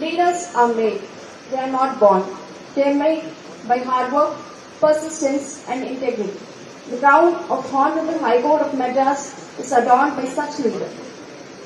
Leaders are made. They are not born. They are made by hard work, persistence and integrity. The ground of Hon'ble High Court of Madras is adorned by such leaders.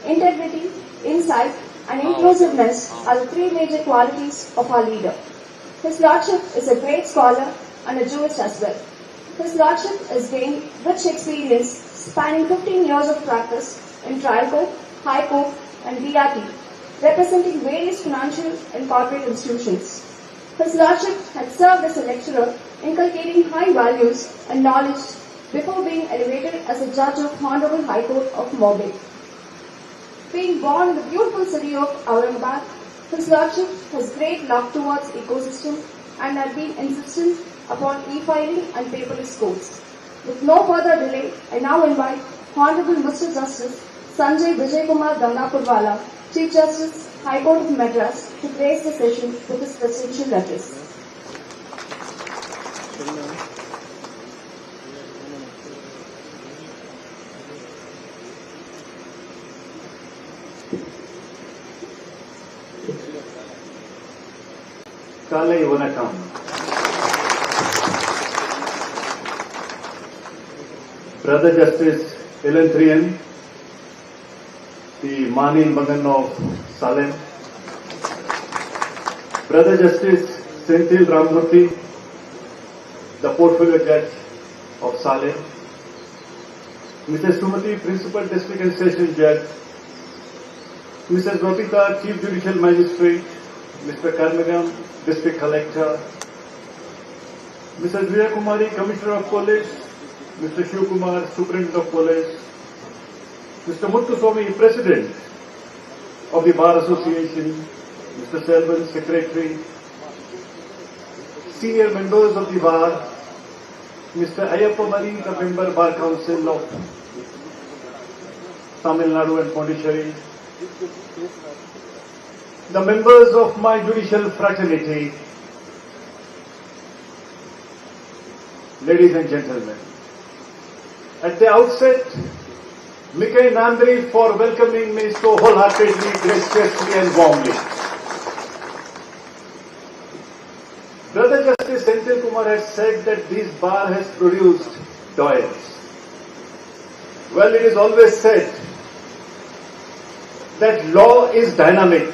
Integrity, insight and inclusiveness are the three major qualities of our leader. His Lordship is a great scholar and a jurist as well. His Lordship has gained rich experience spanning 15 years of practice in trial court, high court and DRT, representing various financial and corporate institutions. His Lordship had served as a lecturer, inculcating high values and knowledge before being elevated as a judge of Hon'ble High Court of Mumbai. Being born in the beautiful city of Aurangabad, His Lordship has great love towards ecosystem and has been insistent upon e-filing and paperless courts. With no further delay, I now invite Honorable Mr. Justice Sanjay Vijaykumar Gangapurwala, Chief Justice, High Court of Madras, to grace the session with his presidential address. Kalai Vanakkam. Brother Justice Elentrian, the Mani Magan of Salem, Brother Justice Senthil Ramurthy, the Portfolio Judge of Salem, Mrs. Sumati, Principal District and Session Judge, Mrs. Babita, Chief Judicial Magistrate, Mr. Karnagam, District Collector, Mrs. Vijaykumar, Commissioner of Police, Mr. Vijaykumar, Superintendent of Police, Mr. Muttuswamy, President of the Bar Association, Mr. Salem, Secretary, senior members of the Bar, Mr. Ayyappa Mari, the Member Bar Council of Tamil Nadu and Pondicherry, the members of my judicial fraternity, ladies and gentlemen. At the outset, Mikay Nandri for welcoming me so wholeheartedly, graciously and warmly. Brother Justice Senthil Kumar has said that this bar has produced doyens. Well, it is always said that law is dynamic.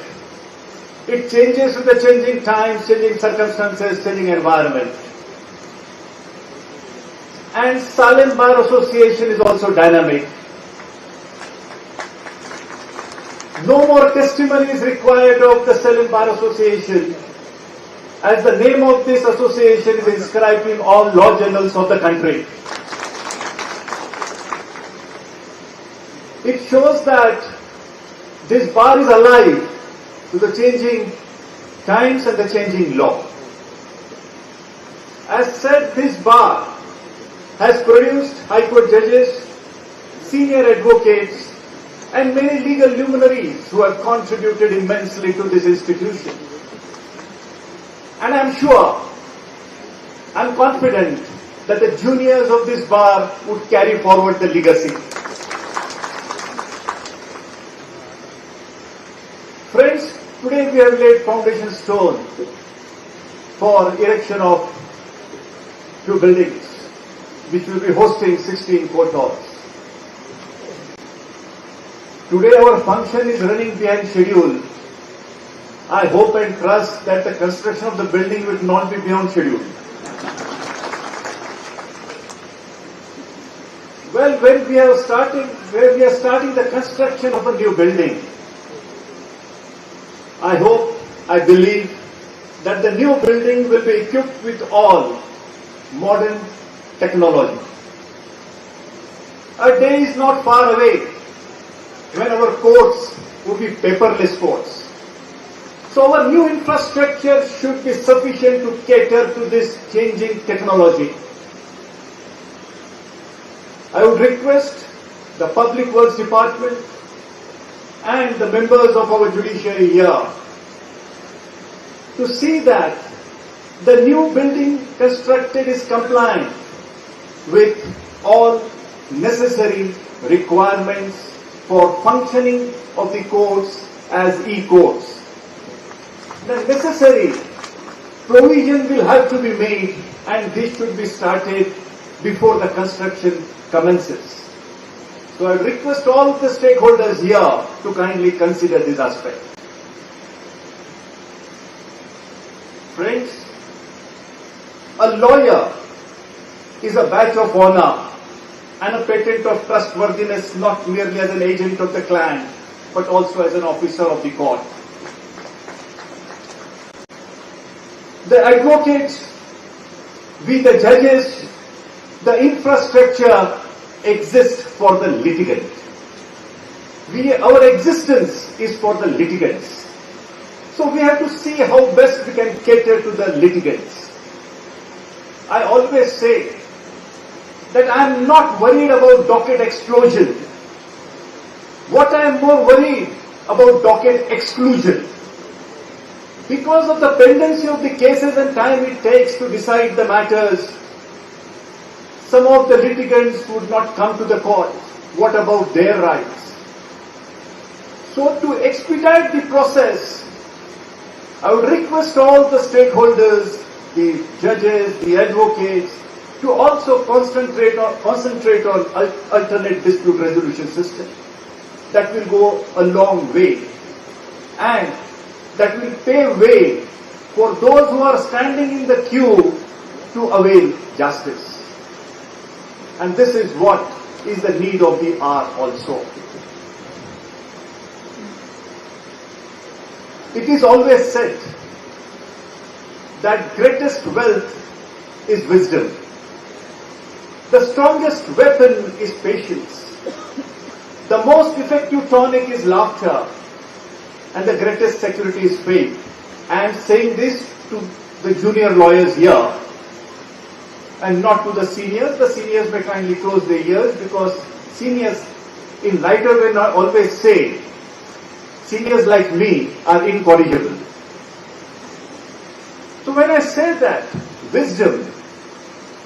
It changes with the changing times, changing circumstances, changing environment. And Salem Bar Association is also dynamic. No more testimony is required of the Salem Bar Association, as the name of this association is inscribed in all law journals of the country. It shows that this bar is alive to the changing times and the changing law. As said, this bar has produced High Court judges, senior advocates, and many legal luminaries who have contributed immensely to this institution. And I'm confident that the juniors of this bar would carry forward the legacy. Friends, today we have laid foundation stone for erection of 2 buildings, which will be hosting 16 court halls. Today our function is running behind schedule. I hope and trust that the construction of the building will not be beyond schedule. Well, when we are starting the construction of a new building, I hope, I believe that the new building will be equipped with all modern technology. A day is not far away when our courts will be paperless courts. So our new infrastructure should be sufficient to cater to this changing technology. I would request the Public Works Department and the members of our judiciary here to see that the new building constructed is compliant with all necessary requirements for functioning of the courts as e-courts. the necessary provision will have to be made, and this should be started before the construction commences. So I request all the stakeholders here to kindly consider this aspect. Friends, a lawyer is a badge of honor and a patent of trustworthiness, not merely as an agent of the client, but also as an officer of the court. The advocates, we the judges, the infrastructure exists for the litigant. Our existence is for the litigants. So we have to see how best we can cater to the litigants. I always say that I am not worried about docket explosion. What I am more worried about docket exclusion. Because of the pendency of the cases and time it takes to decide the matters, some of the litigants would not come to the court. What about their rights? So to expedite the process, I would request all the stakeholders, the judges, the advocates, to also concentrate on alternate dispute resolution system. That will go a long way, and that will pave way for those who are standing in the queue to avail justice. And this is what is the need of the hour also. It is always said that greatest wealth is wisdom. The strongest weapon is patience. The most effective tonic is laughter. And the greatest security is faith. I am saying this to the junior lawyers here and not to the seniors. The seniors may kindly close their ears, because seniors in lighter way always say, seniors like me are incorrigible. So when I say that, wisdom,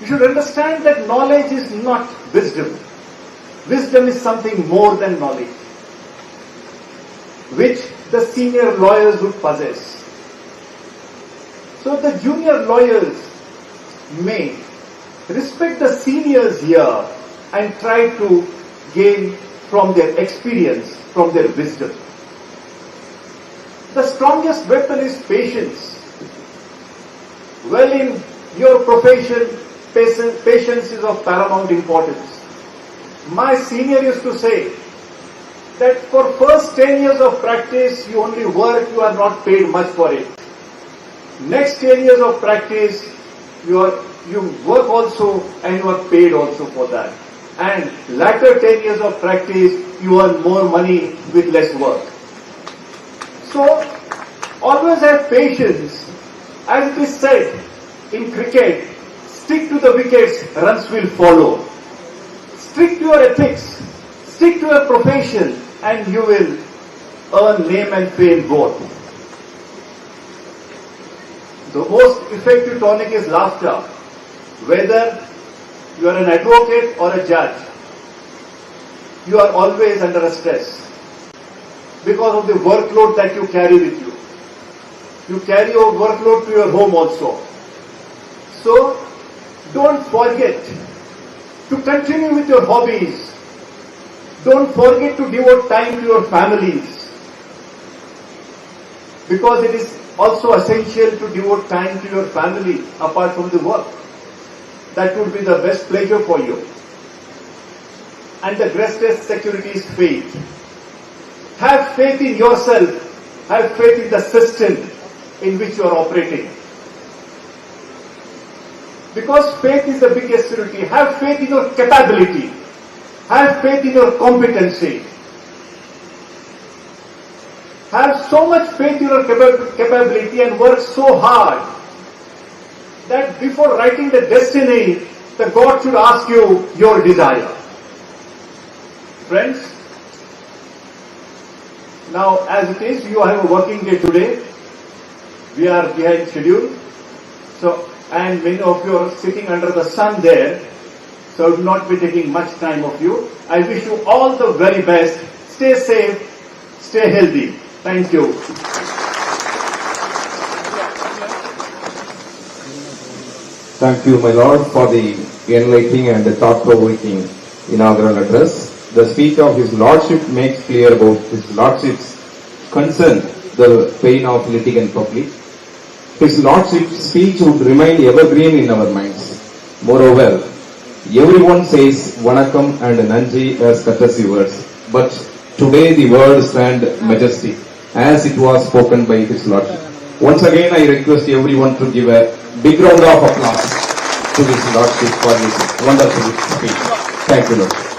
you should understand that knowledge is not wisdom. Wisdom is something more than knowledge, which the senior lawyers would possess. So the junior lawyers may respect the seniors here and try to gain from their experience, from their wisdom. The strongest weapon is patience. Well, in your profession, patience is of paramount importance. My senior used to say that for first 10 years of practice, you only work, you are not paid much for it. Next 10 years of practice, you work also and you are paid also for that. And latter 10 years of practice, you earn more money with less work. So, always have patience. As it is said in cricket, stick to the wickets, runs will follow. Stick to your ethics, stick to your profession, and you will earn name and fame both. The most effective tonic is laughter. Whether you are an advocate or a judge, you are always under a stress because of the workload that you carry with you. You carry your workload to your home also. So, don't forget to continue with your hobbies. Don't forget to devote time to your families, because it is also essential to devote time to your family apart from the work. That would be the best pleasure for you. And the greatest security is faith. Have faith in yourself. Have faith in the system in which you are operating. Because faith is the biggest security. Have faith in your capability. Have faith in your competency. Have so much faith in your capability and work so hard that before writing the destiny, the God should ask you your desire. Friends, now as it is, you have a working day today. We are behind schedule. So, and many of you are sitting under the sun there. So I will not be taking much time of you. I wish you all the very best. Stay safe, stay healthy. Thank you. Thank you, my Lord, for the enlightening and thought-provoking inaugural address. The speech of His Lordship makes clear about His Lordship's concern, the pain of litigant public. His Lordship's speech would remain evergreen in our minds. Moreover, everyone says Vanakkam and Nanji as courtesy words, but today the words stand majestic, as it was spoken by His Lordship. Once again, I request everyone to give a big round of applause to His Lordship for his wonderful speech. Thank you, Lord.